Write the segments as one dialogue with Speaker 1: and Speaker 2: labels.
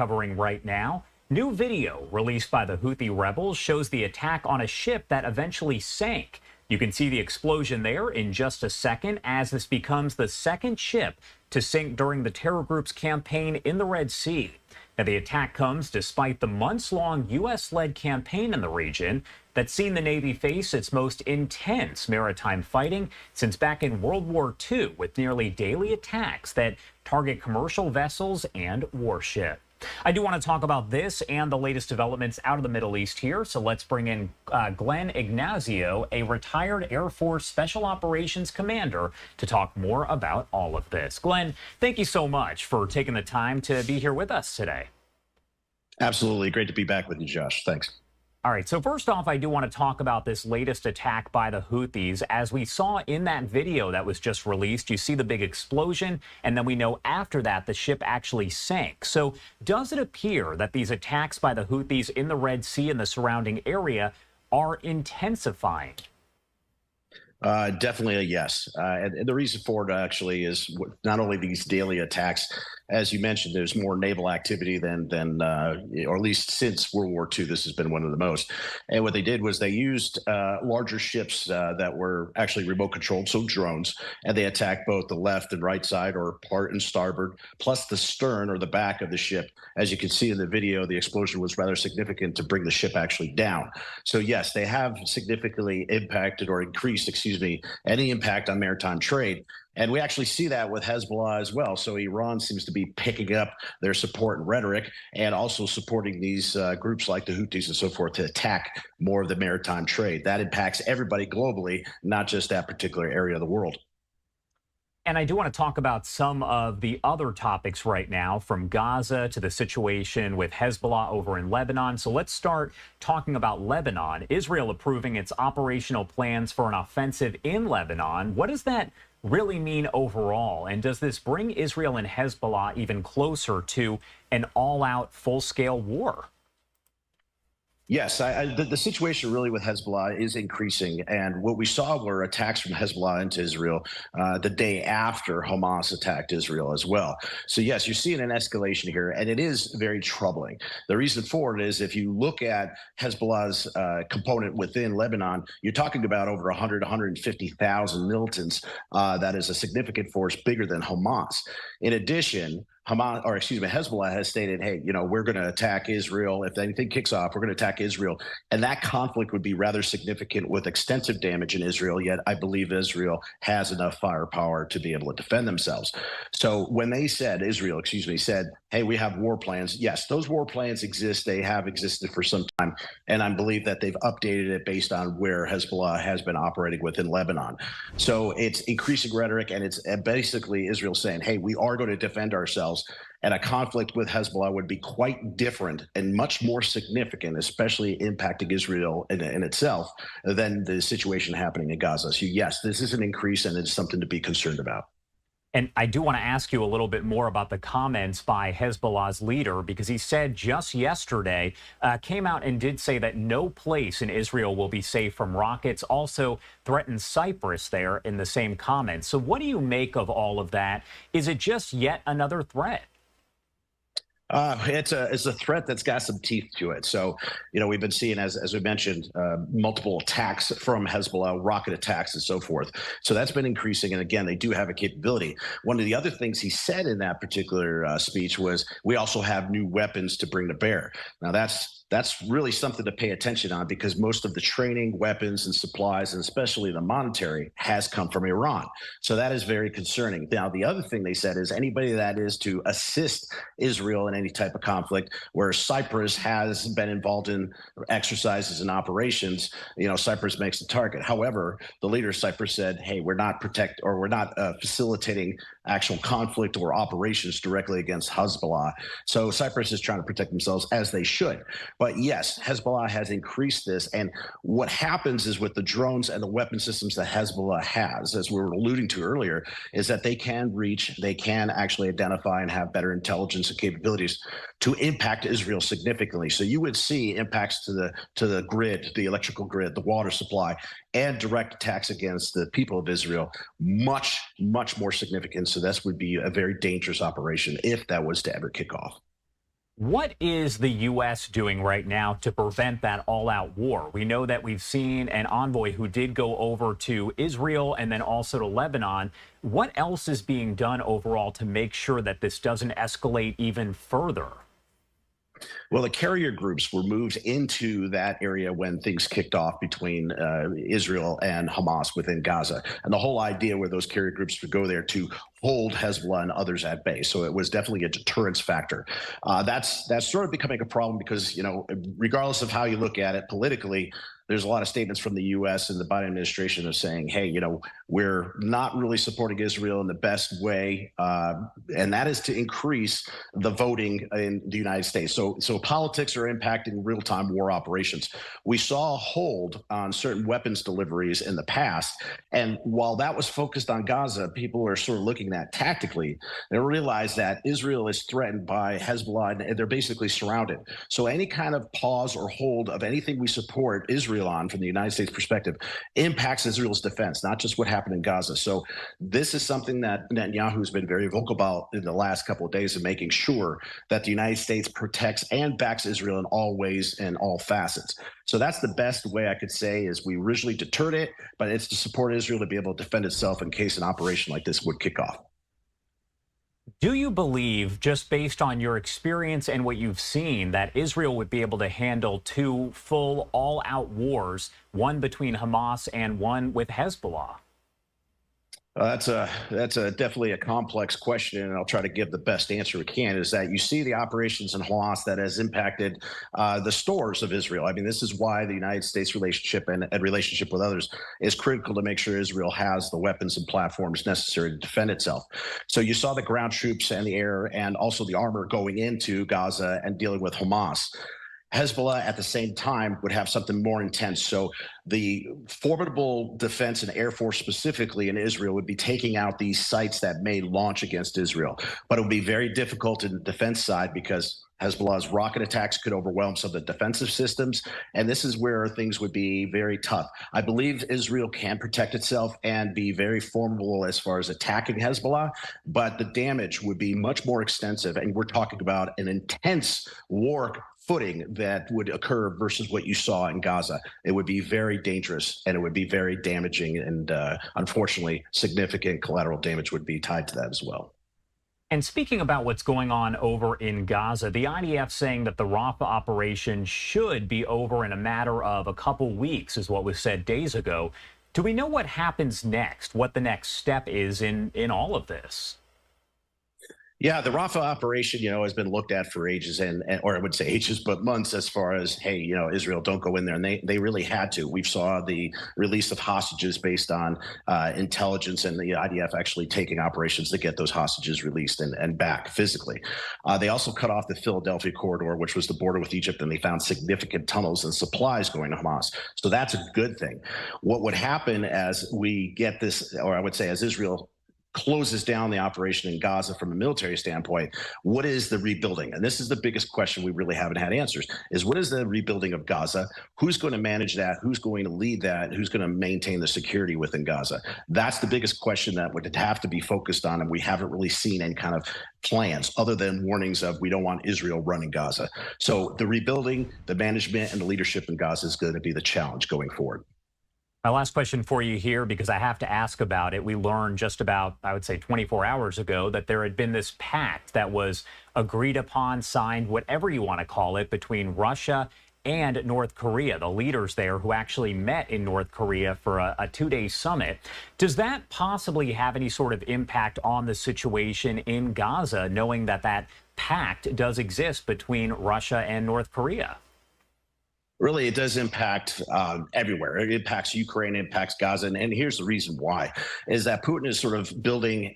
Speaker 1: Covering right now. New video released by the Houthi rebels shows the attack on a ship that eventually sank. You can see the explosion there in just a second as this becomes the second ship to sink during the terror group's campaign in the Red Sea. Now, the attack comes despite the months-long U.S.-led campaign in the region that's seen the Navy face its most intense maritime fighting since back in World War II, with nearly daily attacks that target commercial vessels and warships. I do want to talk about this and the latest developments out of the Middle East here. So let's bring in Glenn Ignazio, a retired Air Force Special Operations Commander, to talk more about all of this. Glenn, thank you so much for taking the time to be here with us today.
Speaker 2: Absolutely. Great to be back with you, Josh. Thanks.
Speaker 1: All right, so first off, I do want to talk about this latest attack by the Houthis. As we saw in that video that was just released, you see the big explosion, and then we know after that the ship actually sank. So does it appear that these attacks by the Houthis in the Red Sea and the surrounding area are intensifying?
Speaker 2: Definitely a yes. And the reason for it actually is not only these daily attacks. As you mentioned, there's more naval activity than or at least since World War II, this has been one of the most. And what they did was they used larger ships that were actually remote controlled, so drones, and they attacked both the left and right side, or port and starboard, plus the stern or the back of the ship. As you can see in the video, the explosion was rather significant to bring the ship actually down. So yes, they have significantly impacted or increased, any impact on maritime trade. And we actually see that with Hezbollah as well. So Iran seems to be picking up their support and rhetoric and also supporting these groups like the Houthis and so forth to attack more of the maritime trade. That impacts everybody globally, not just that particular area of the world.
Speaker 1: And I do want to talk about some of the other topics right now, from Gaza to the situation with Hezbollah over in Lebanon. So let's start talking about Lebanon. Israel approving its operational plans for an offensive in Lebanon. What does that really mean overall? And does this bring Israel and Hezbollah even closer to an all-out, full-scale war?
Speaker 2: Yes, the situation really with Hezbollah is increasing. And what we saw were attacks from Hezbollah into Israel the day after Hamas attacked Israel as well. So, yes, you're seeing an escalation here, and it is very troubling. The reason for it is if you look at Hezbollah's component within Lebanon, you're talking about over 150,000 militants. That is a significant force, bigger than Hamas. In addition, Hezbollah has stated, hey, we're going to attack Israel. If anything kicks off, we're going to attack Israel. And that conflict would be rather significant with extensive damage in Israel. Yet I believe Israel has enough firepower to be able to defend themselves. So when they said, Israel said, hey, we have war plans. Yes, those war plans exist. They have existed for some time. And I believe that they've updated it based on where Hezbollah has been operating within Lebanon. So it's increasing rhetoric, and it's basically Israel saying, hey, we are going to defend ourselves. And a conflict with Hezbollah would be quite different and much more significant, especially impacting Israel in itself, than the situation happening in Gaza. So yes, this is an increase, and it's something to be concerned about.
Speaker 1: And I do want to ask you a little bit more about the comments by Hezbollah's leader, because he said just yesterday, came out and did say that no place in Israel will be safe from rockets, also threatened Cyprus there in the same comments. So what do you make of all of that? Is it just yet another threat?
Speaker 2: It's a threat that's got some teeth to it. So, we've been seeing, as we mentioned, multiple attacks from Hezbollah, rocket attacks and so forth. So that's been increasing. And again, they do have a capability. One of the other things he said in that particular speech was, we also have new weapons to bring to bear. Now, that's really something to pay attention on, because most of the training, weapons, and supplies, and especially the monetary, has come from Iran. So that is very concerning. Now, the other thing they said is anybody that is to assist Israel in any type of conflict, where Cyprus has been involved in exercises and operations, Cyprus makes the target. However, the leader of Cyprus said, hey, we're not facilitating actual conflict or operations directly against Hezbollah. So Cyprus is trying to protect themselves, as they should. But yes, Hezbollah has increased this. And what happens is, with the drones and the weapon systems that Hezbollah has, as we were alluding to earlier, is that they can actually identify and have better intelligence and capabilities to impact Israel significantly. So you would see impacts to the grid, the electrical grid, the water supply, and direct attacks against the people of Israel much, much more significant. So this would be a very dangerous operation if that was to ever kick off.
Speaker 1: What is the U.S. doing right now to prevent that all-out war? We know that we've seen an envoy who did go over to Israel and then also to Lebanon. What else is being done overall to make sure that this doesn't escalate even further?
Speaker 2: Well, the carrier groups were moved into that area when things kicked off between Israel and Hamas within Gaza. And the whole idea where those carrier groups would go there to hold Hezbollah and others at bay. So it was definitely a deterrence factor. That's sort of becoming a problem because, regardless of how you look at it politically, there's a lot of statements from the U.S. and the Biden administration of saying, hey, we're not really supporting Israel in the best way, and that is to increase the voting in the United States. So politics are impacting real-time war operations. We saw a hold on certain weapons deliveries in the past, and while that was focused on Gaza, people are sort of looking at tactically. They realize that Israel is threatened by Hezbollah, and they're basically surrounded. So any kind of pause or hold of anything we support Israel on from the United States perspective impacts Israel's defense, not just what happened in Gaza. So this is something that Netanyahu has been very vocal about in the last couple of days of making sure that the United States protects and backs Israel in all ways and all facets. So that's the best way I could say is we originally deterred it, but it's to support Israel to be able to defend itself in case an operation like this would kick off.
Speaker 1: Do you believe, just based on your experience and what you've seen, that Israel would be able to handle two full all-out wars, one between Hamas and one with Hezbollah?
Speaker 2: That's definitely a complex question, and I'll try to give the best answer we can. Is that you see the operations in Hamas that has impacted the stores of Israel. I mean, this is why the United States relationship and relationship with others is critical to make sure Israel has the weapons and platforms necessary to defend itself. So you saw the ground troops and the air and also the armor going into Gaza and dealing with Hamas. Hezbollah at the same time would have something more intense. So the formidable defense and air force specifically in Israel would be taking out these sites that may launch against Israel. But it would be very difficult in the defense side because Hezbollah's rocket attacks could overwhelm some of the defensive systems. And this is where things would be very tough. I believe Israel can protect itself and be very formidable as far as attacking Hezbollah, but the damage would be much more extensive. And we're talking about an intense war footing that would occur versus what you saw in Gaza. It would be very dangerous and it would be very damaging. And unfortunately, significant collateral damage would be tied to that as well.
Speaker 1: And speaking about what's going on over in Gaza, the IDF saying that the Rafah operation should be over in a matter of a couple weeks is what was said days ago. Do we know what happens next, what the next step is in all of this?
Speaker 2: Yeah, the Rafah operation, has been looked at for ages or I would say ages, but months as far as, hey, Israel, don't go in there. And they really had to. We saw the release of hostages based on intelligence and the IDF actually taking operations to get those hostages released and back physically. They also cut off the Philadelphia corridor, which was the border with Egypt, and they found significant tunnels and supplies going to Hamas. So that's a good thing. What would happen as we get this, or I would say as Israel closes down the operation in Gaza from a military standpoint, what is the rebuilding? And this is the biggest question we really haven't had answers, is what is the rebuilding of Gaza? Who's going to manage that? Who's going to lead that? Who's going to maintain the security within Gaza? That's the biggest question that would have to be focused on, and we haven't really seen any kind of plans other than warnings of we don't want Israel running Gaza. So the rebuilding, the management, and the leadership in Gaza is going to be the challenge going forward.
Speaker 1: My last question for you here, because I have to ask about it. We learned just about, I would say, 24 hours ago that there had been this pact that was agreed upon, signed, whatever you want to call it, between Russia and North Korea, the leaders there who actually met in North Korea for a two-day summit. Does that possibly have any sort of impact on the situation in Gaza, knowing that that pact does exist between Russia and North Korea?
Speaker 2: Really, it does impact everywhere. It impacts Ukraine, impacts Gaza. And here's the reason why, is that Putin is sort of building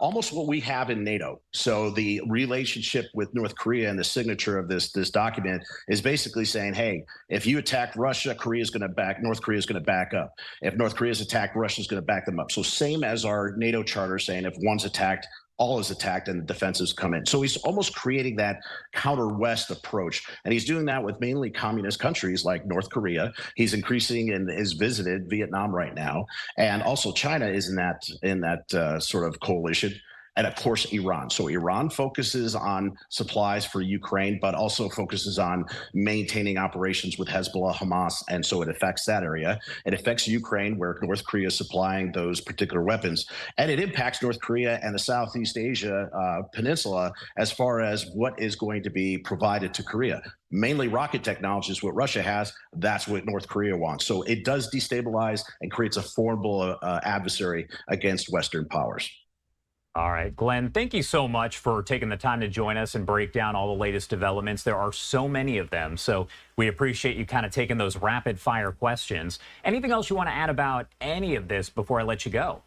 Speaker 2: almost what we have in NATO. So the relationship with North Korea and the signature of this document is basically saying, hey, if you attack Russia, North Korea is going to back up. If North Korea is attacked, Russia is going to back them up. So same as our NATO charter saying if one's attacked, all is attacked and the defensives come in. So he's almost creating that counter-West approach. And he's doing that with mainly communist countries like North Korea. He's increasing and is visited Vietnam right now. And also China is in that sort of coalition. and of course Iran. So Iran focuses on supplies for Ukraine, but also focuses on maintaining operations with Hezbollah, Hamas, and so it affects that area. It affects Ukraine, where North Korea is supplying those particular weapons, and it impacts North Korea and the Southeast Asia peninsula as far as what is going to be provided to Korea. Mainly rocket technology is what Russia has. That's what North Korea wants. So it does destabilize and creates a formidable adversary against Western powers.
Speaker 1: All right, Glenn, thank you so much for taking the time to join us and break down all the latest developments. There are so many of them, so we appreciate you kind of taking those rapid fire questions. Anything else you want to add about any of this before I let you go?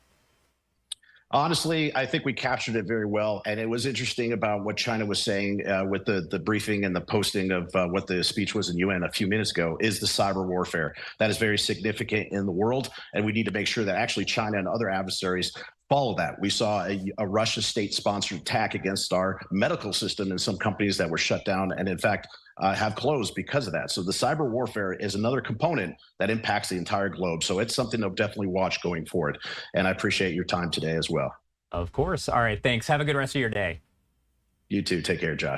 Speaker 2: Honestly, I think we captured it very well. And it was interesting about what China was saying with the briefing and the posting of what the speech was in UN a few minutes ago is the cyber warfare. That is very significant in the world. And we need to make sure that actually China and other adversaries follow that. We saw a Russia state-sponsored attack against our medical system and some companies that were shut down and, in fact, have closed because of that. So the cyber warfare is another component that impacts the entire globe. So it's something to definitely watch going forward. And I appreciate your time today as well.
Speaker 1: Of course. All right, thanks. Have a good rest of your day.
Speaker 2: You too. Take care, Josh.